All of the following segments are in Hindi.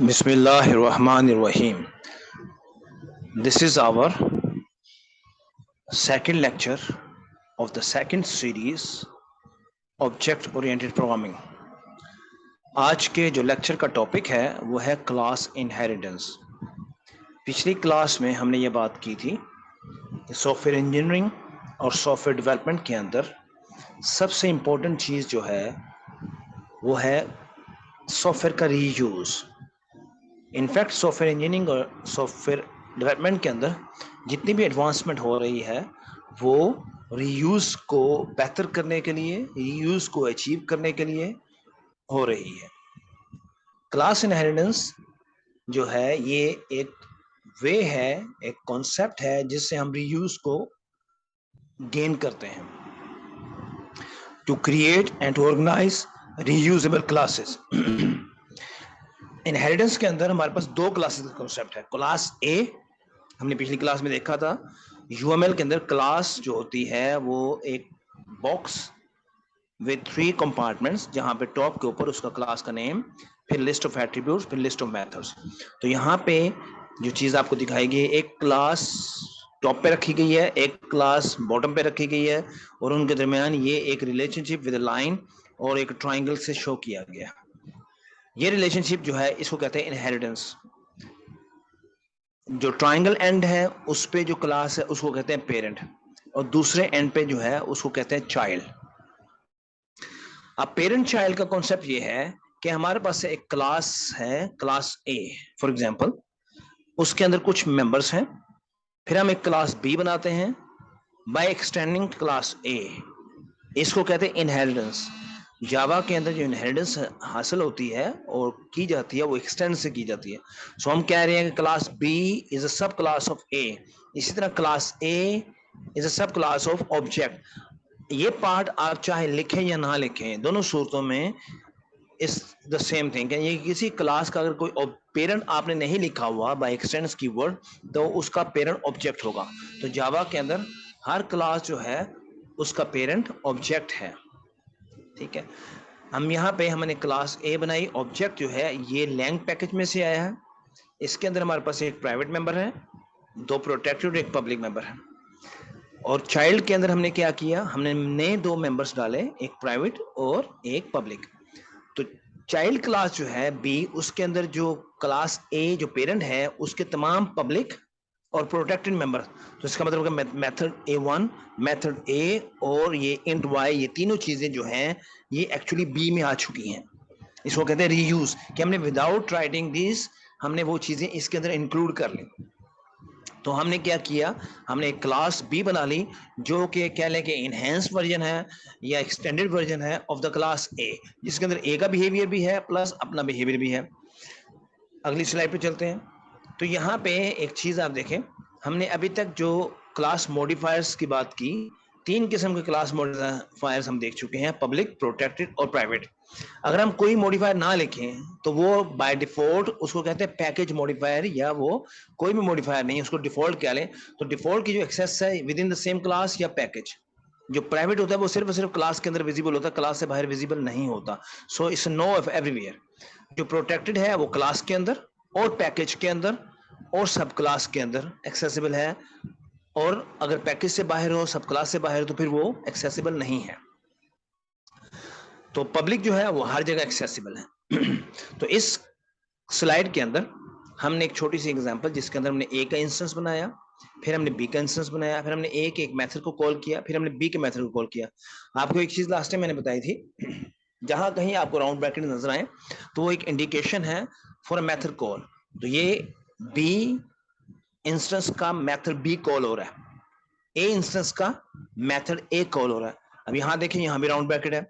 Bismillahirrahmanirrahim. This is our second lecture of the second series Object Oriented Programming. आज के जो लेक्चर का टॉपिक है वो है क्लास इनहेरिटेंस। पिछली क्लास में हमने ये बात की थी कि सॉफ्टवेयर इंजीनियरिंग और सॉफ्टवेयर डेवलपमेंट के अंदर सबसे इम्पोर्टेंट चीज़ जो है वो है सॉफ्टवेयर का रीयूज़। इनफैक्ट सॉफ्टवेयर इंजीनियरिंग और सॉफ्टवेयर डेवलपमेंट के अंदर जितनी भी एडवांसमेंट हो रही है वो रीयूज़ को बेहतर करने के लिए, रीयूज़ को अचीव करने के लिए हो रही है। क्लास इनहेरिटेंस जो है ये एक वे है, एक कॉन्सेप्ट है जिससे हम रीयूज़ को गेन करते हैं। To create and to organize reusable classes. Inheritance के अंदर हमारे पास दो क्लासेस का कॉन्सेप्ट है। क्लास ए हमने पिछली क्लास में देखा था। यूएमएल के अंदर क्लास जो होती है वो एक बॉक्स विद 3 कंपार्टमेंट्स, जहां पे टॉप के ऊपर उसका क्लास का नेम, फिर लिस्ट ऑफ एट्रीब्यूट्स, फिर लिस्ट ऑफ मेथड्स। तो यहाँ पे जो चीज आपको दिखाई गई, एक क्लास टॉप पे रखी गई है, एक क्लास बॉटम पे रखी गई है, और उनके दरमियान ये एक रिलेशनशिप विद लाइन और एक ट्राइंगल से शो किया गया। ये रिलेशनशिप जो है इसको कहते हैं इनहेरिटेंस। जो ट्राइंगल एंड है उस पे जो क्लास है उसको कहते हैं पेरेंट, और दूसरे एंड पे जो है उसको कहते हैं चाइल्ड। अब पेरेंट चाइल्ड का कॉन्सेप्ट ये है कि हमारे पास एक क्लास है, क्लास ए फॉर एग्जांपल, उसके अंदर कुछ मेंबर्स हैं, फिर हम एक क्लास बी बनाते हैं बाय एक्सटेंडिंग क्लास ए। इसको कहते हैं इनहेरिटेंस। जावा के अंदर जो इनहेरिटेंस हासिल होती है और की जाती है वो एक्सटेंड से की जाती है। सो हम कह रहे हैं कि क्लास बी इज अ सब क्लास ऑफ ए, इसी तरह क्लास ए इज अ सब क्लास ऑफ ऑब्जेक्ट। ये पार्ट आप चाहे लिखें या ना लिखें, दोनों सूरतों में इज द सेम थिंग। ये किसी क्लास का अगर कोई पेरेंट आपने नहीं लिखा हुआ बाय एक्सटेंड्स कीवर्ड तो उसका पेरेंट ऑब्जेक्ट होगा। तो जावा के अंदर हर क्लास जो है उसका पेरेंट ऑब्जेक्ट है। ठीक है, हम यहाँ पे हमने क्लास ए बनाई। ऑब्जेक्ट जो है ये लैंग पैकेज में से आया है। इसके अंदर हमारे पास एक प्राइवेट मेंबर है, 2 प्रोटेक्टेड, एक पब्लिक मेंबर है। और चाइल्ड के अंदर हमने क्या किया, हमने नए 2 मेंबर्स डाले, एक प्राइवेट और एक पब्लिक। तो चाइल्ड क्लास जो है बी, उसके अंदर जो क्लास ए जो पेरेंट है उसके तमाम पब्लिक और प्रोटेक्टेड मेंबर। तो इसका मतलब है मेथड A1, मेथड ए और ये इंट वाई, ये तीनों चीजें जो हैं ये एक्चुअली बी में आ चुकी हैं। इसको कहते हैं रीयूज, कि हमने विदाउट राइटिंग दिस हमने वो चीजें इसके अंदर इंक्लूड कर ली। तो हमने क्या किया, हमने एक क्लास बी बना ली जो कि कह लें कि इनहेंस वर्जन है या एक्सटेंडेड वर्जन है ऑफ द क्लास ए, जिसके अंदर ए का बिहेवियर भी है प्लस अपना बिहेवियर भी है। अगली स्लाइड पे चलते हैं। तो यहाँ पे एक चीज आप देखें, हमने अभी तक जो क्लास मॉडिफायर्स की बात की, 3 किस्म के क्लास मॉडिफायर्स हम देख चुके हैं, पब्लिक, प्रोटेक्टेड और प्राइवेट। अगर हम कोई मॉडिफायर ना लिखें तो वो बाय डिफॉल्ट उसको कहते हैं पैकेज मॉडिफायर, या वो कोई भी मॉडिफायर नहीं, उसको डिफॉल्ट कह लें। तो डिफॉल्ट की जो एक्सेस है with in the same class या पैकेज। जो प्राइवेट होता है वो सिर्फ और सिर्फ क्लास के अंदर विजिबल होता है, क्लास से बाहर विजिबल नहीं होता। So it's no of everywhere. जो प्रोटेक्टेड है वो क्लास के अंदर और पैकेज के अंदर और सब क्लास के अंदर एक्सेसिबल है, और अगर पैकेज से बाहर हो, सब क्लास से बाहर हो, तो फिर वो एक्सेसिबल नहीं है। तो पब्लिक जो है वो हर जगह एक्सेसिबल है। तो इस स्लाइड के अंदर हमने एक छोटी सी एग्जांपल, जिसके अंदर हमने ए का इंस्टेंस बनाया, फिर हमने बी का इंस्टेंस बनाया, फिर हमने ए के एक मेथड को कॉल किया, फिर हमने बी के मेथड को कॉल किया। आपको एक चीज लास्ट टाइम मैंने बताई थी, जहां कहीं आपको राउंड ब्रैकेट नजर आए तो वो एक इंडिकेशन है फॉर अ मेथड कॉल। तो ये बी इंस्टेंस का मेथड बी कॉल हो रहा है, ए इंस्टेंस का मेथड ए कॉल हो रहा है। अब यहाँ देखें, यहाँ भी राउंड ब्रैकेट है,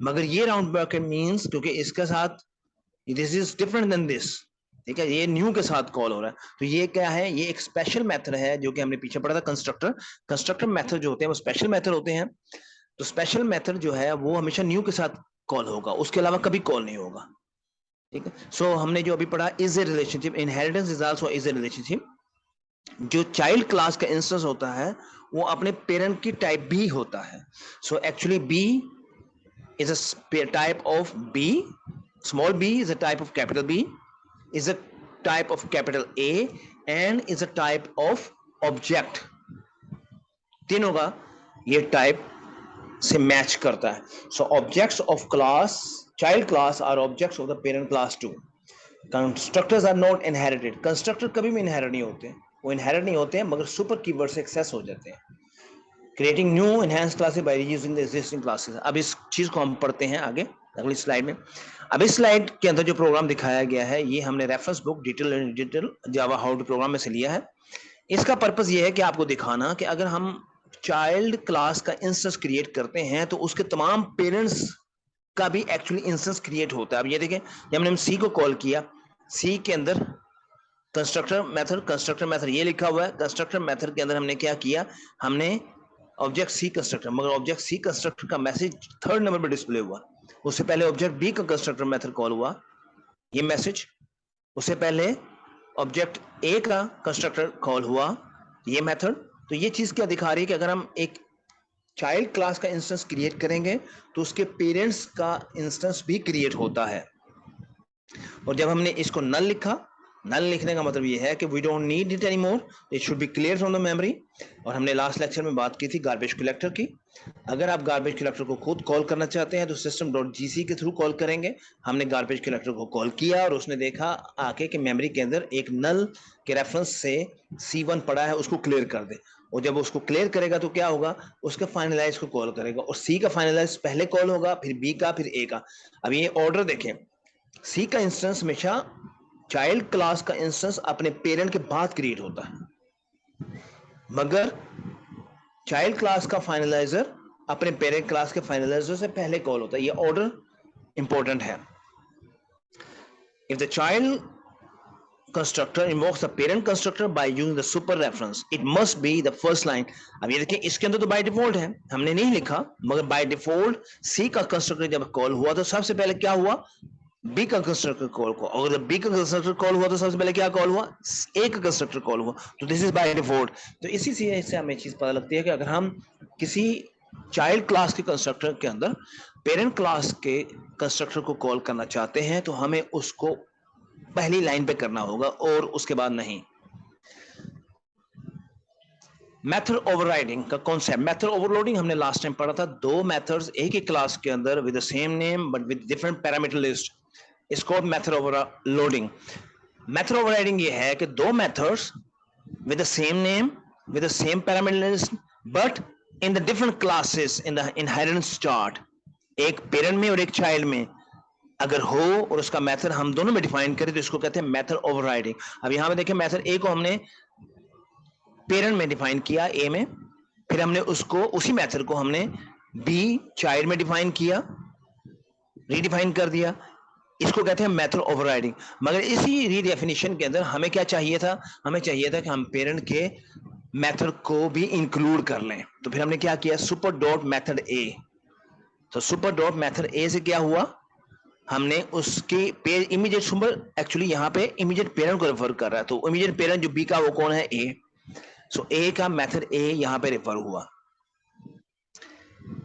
मगर ये राउंड ब्रैकेट मींस क्योंकि इसके साथ this is different than this, ठीक है, ये न्यू के साथ कॉल हो रहा है। तो ये क्या है, ये एक स्पेशल मेथड है जो कि हमने पीछे पढ़ा था, कंस्ट्रक्टर। कंस्ट्रक्टर मेथड जो होते हैं वो स्पेशल मेथड होते हैं। तो स्पेशल मेथड जो है वो हमेशा न्यू के साथ कॉल होगा, उसके अलावा कभी कॉल नहीं होगा। ठीक है, सो हमने जो अभी पढ़ा, is a relationship, inheritance is also is a relationship. जो चाइल्ड क्लास का इंस्टेंस होता है वो अपने पेरेंट की टाइप भी होता है। So actually B is a type of B. Small b is a type of capital B, is a type of capital A, and is a type of object. तीनों का ये टाइप से मैच करता है. So objects of class child class are objects of the parent class too. Constructors are not inherited. Constructor कभी भी inherit नहीं होते, वो inherit नहीं होते हैं, मगर super कीवर्ड से access हो जाते हैं. Creating new enhanced classes by reusing the existing classes. अब इस चीज को हम पढ़ते हैं आगे अगली स्लाइड में. अब इस स्लाइड के अंदर जो प्रोग्राम दिखाया गया है ये हमने reference book detail Java how to program में से लिया है. इसका पर्पस ये है कि आपको दिखाना कि अगर हम चाइल्ड क्लास का इंस्टेंस क्रिएट करते हैं तो उसके तमाम पेरेंट्स का भी एक्चुअली इंस्टेंस क्रिएट होता है. अब ये देखें, जब हमने सी को कॉल किया, सी के अंदर कंस्ट्रक्टर मेथड ये लिखा हुआ है. कंस्ट्रक्टर मेथड के अंदर हमने क्या किया, हमने ऑब्जेक्ट सी कंस्ट्रक्टर, मगर ऑब्जेक्ट सी कंस्ट्रक्टर का मैसेज थर्ड नंबर पर डिस्प्ले हुआ. उससे पहले ऑब्जेक्ट बी का कंस्ट्रक्टर मेथड कॉल हुआ, ये मैसेज. उससे पहले ऑब्जेक्ट ए का कंस्ट्रक्टर कॉल हुआ, ये मेथड. तो ये चीज क्या दिखा रही है कि अगर हम एक चाइल्ड क्लास का इंस्टेंस क्रिएट करेंगे तो उसके पेरेंट्स का इंस्टेंस भी क्रिएट होता है. और जब हमने इसको नल लिखा, नल लिखने का मतलब ये है कि we don't need it any more, it should be clear from the memory. और हमने लास्ट लेक्चर में बात की थी गार्बेज कलेक्टर की. अगर आप गार्बेज कलेक्टर को खुद कॉल करना चाहते हैं तो system.gc के थ्रू कॉल करेंगे. हमने गार्बेज कलेक्टर को कॉल किया और उसने देखा आके कि मेमोरी के अंदर एक नल के रेफरेंस से C1 पड़ा है, उसको क्लियर कर दे. और जब उसको क्लियर करेगा तो क्या होगा, उसका फाइनलाइज को कॉल करेगा और सी का फाइनलाइज पहले कॉल होगा, फिर बी का, फिर ए का. अब ये ऑर्डर देखें, सी का इंस्टेंस हमेशा चाइल्ड क्लास का इंस्टेंस अपने पेरेंट के बाद क्रिएट होता है, मगर चाइल्ड क्लास का फाइनलाइजर अपने पेरेंट क्लास के फाइनलाइजर से पहले कॉल होता है. ये ऑर्डर इंपॉर्टेंट है. If the child constructor invokes the parent constructor by using the super reference, it must be the first line. अब ये देखिए, इसके अंदर तो बाय डिफॉल्ट है, हमने नहीं लिखा, मगर बाय डिफॉल्ट सी का कंस्ट्रक्टर जब कॉल हुआ तो सबसे पहले क्या हुआ, बी का कंस्ट्रक्टर कॉल को. और जब बी का कंस्ट्रक्टर कॉल हुआ तो सबसे पहले क्या कॉल हुआ, ए का कंस्ट्रक्टर कॉल हुआ. तो दिस इज बाय डिफॉल्ट. तो इसी से हमें चीज पता लगती है कि अगर हम किसी चाइल्ड क्लास के कंस्ट्रक्टर के अंदर पेरेंट क्लास के कंस्ट्रक्टर को कॉल करना चाहते हैं तो हमें उसको पहली लाइन पे करना होगा और उसके बाद नहीं. मेथड ओवरराइडिंग का कॉन्सेप्ट. मेथड ओवरलोडिंग हमने लास्ट टाइम पढ़ा था. दो मेथड्स एक ही क्लास के अंदर with the same name but with different parameter list, इसको मेथड ओवरलोडिंग. मेथड ओवरराइडिंग ये है कि दो methods with the same name with the same parameter list but in the different classes in the inheritance chart, एक पेरेंट में और एक चाइल्ड में अगर हो और उसका मेथड हम दोनों में डिफाइन करें तो इसको कहते हैं मेथड ओवरराइडिंग. अब यहां पे देखिए, मेथड ए को हमने पेरेंट में डिफाइन किया ए में, फिर हमने उसको उसी मेथड को हमने बी चाइल्ड में डिफाइन किया, रीडिफाइन कर दिया. इसको कहते हैं मेथड ओवरराइडिंग. मगर इसी रीडेफिनेशन के अंदर हमें क्या चाहिए था, हमें चाहिए था कि हम पेरेंट के मेथड को भी इंक्लूड कर लें. तो फिर हमने क्या किया, सुपर डॉट मेथड ए. तो सुपर डॉट मेथड ए से क्या हुआ, हमने उसके इमीडिएट सुपर, एक्चुअली यहाँ पे इमीडिएट पेरेंट को रेफर कर रहा है, तो इमीडिएट पेरेंट जो बी का वो कौन है, ए. सो ए का मेथड ए यहाँ पे रेफर हुआ.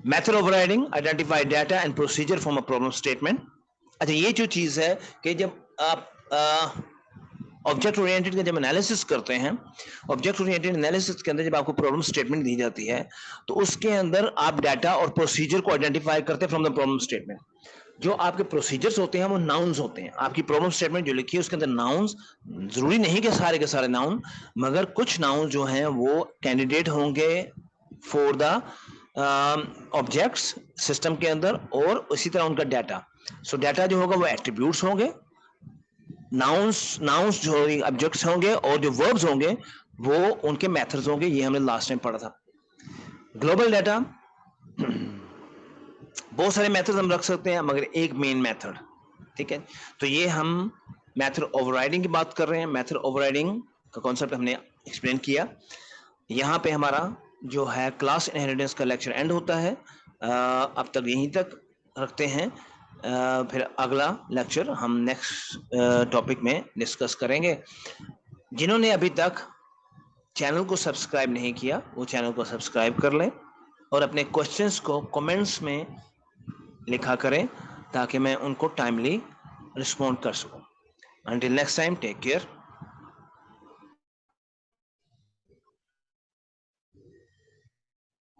Method overriding identify data and procedure from a problem statement. अच्छा, ये जो चीज है कि जब आप ऑब्जेक्ट ओरिएंटेड का जब एनालिसिस करते हैं, ऑब्जेक्ट ओरिएंटेड एनालिसिस के अंदर जब आपको प्रॉब्लम स्टेटमेंट दी जाती है तो उसके अंदर आप डाटा और प्रोसीजर को आइडेंटिफाई करते हैं फ्रॉम द प्रॉब्लम स्टेटमेंट. जो आपके प्रोसीजर्स होते हैं वो नाउन्स होते हैं. आपकी प्रॉब्लम स्टेटमेंट जो लिखी है उसके अंदर नाउन्स, जरूरी नहीं कि सारे के सारे नाउन, मगर कुछ नाउन जो हैं वो कैंडिडेट होंगे फॉर द ऑब्जेक्ट्स सिस्टम के अंदर, और उसी तरह उनका डाटा. सो डाटा जो होगा वो एट्रीब्यूट्स होंगे, नाउन्स जो ऑब्जेक्ट्स होंगे, और जो वर्ब्स होंगे वो उनके मेथड्स होंगे. ये हमने लास्ट टाइम पढ़ा था. ग्लोबल डाटा, बहुत सारे मेथड हम रख सकते हैं मगर एक मेन मेथड, ठीक है. तो ये हम मेथड ओवरराइडिंग की बात कर रहे हैं. मेथड ओवरराइडिंग का कॉन्सेप्ट हमने एक्सप्लेन किया. यहाँ पे हमारा जो है क्लास इनहेरिटेंस का लेक्चर एंड होता है. अब तक यहीं तक रखते हैं. फिर अगला लेक्चर हम नेक्स्ट टॉपिक में डिस्कस करेंगे. जिन्होंने अभी तक चैनल को सब्सक्राइब नहीं किया वो चैनल को सब्सक्राइब कर लें और अपने क्वेश्चंस को कमेंट्स में लिखा करें ताकि मैं उनको टाइमली रिस्पॉन्ड कर सकूं। Until next time, take care.